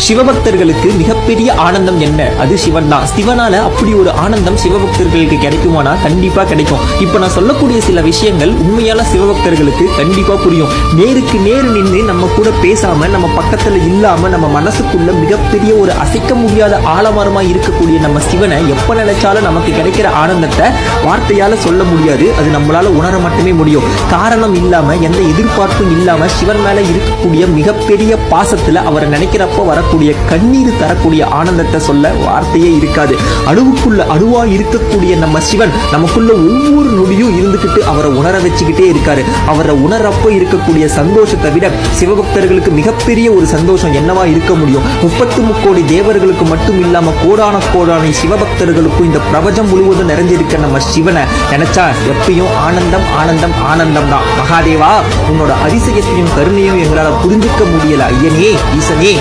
சிவபக்தர்களுக்கு மிகப்பெரிய ஆனந்தம் என்ன? அது சிவன் தான். சிவனால அப்படி ஒரு ஆனந்தம் சிவபக்தர்களுக்கு கிடைக்குமானா கண்டிப்பா கிடைக்கும். இப்ப நான் சொல்லக்கூடிய சில விஷயங்கள் உண்மையான சிவபக்தர்களுக்கு கண்டிப்பா புரியும். நேருக்கு நேரு நின்று நம்ம கூட பேசாம, நம்ம பக்கத்துல இல்லாம, நம்ம மனசுக்குள்ள மிகப்பெரிய ஒரு அசைக்க முடியாத ஆலமரமா இருக்கக்கூடிய நம்ம சிவனை எப்ப நினைச்சாலும் நமக்கு கிடைக்கிற ஆனந்தத்தை வார்த்தையால சொல்ல முடியாது. அது நம்மளால உணர மட்டுமே முடியும். காரணம் இல்லாம, எந்த எதிர்பார்ப்பும் இல்லாம சிவன் மேல இருக்கக்கூடிய மிகப்பெரிய பாசத்துல அவரை நினைக்கிறப்ப வரக்கூடிய கண்ணீர் தரக்கூடிய ஆனந்தத்தை சொல்ல வார்த்தையே இருக்காது. அணுவுக்குள்ள அணுவா இருக்கக்கூடிய நம்ம சிவன் நமக்குள்ள ஒவ்வொரு நொடியும் இருந்துகிட்டு அவரை உணர வச்சுக்கிட்டே இருக்காரு. அவரை உணரப்ப இருக்கக்கூடிய சந்தோஷத்தை விட சிவபக்தர்களுக்கு மிகப்பெரிய ஒரு சந்தோஷம் என்னவா இருக்க முடியும்? 33 கோடி தேவர்களுக்கு மட்டும் இல்லாம கோடான கோடான சிவபக்தர்களுக்கும் இந்த பிரபஞ்சம் முழுவதும் நிறைஞ்சிருக்க நம்ம சிவனை நினைச்சா எப்பயும் ஆனந்தம் ஆனந்தம் ஆனந்தம் தான். மகாதேவா, உன்னோட அதிசயத்தையும் கருணையும் எங்களால புரிஞ்சுக்க முடியல. ஐயனே, ஈசனே.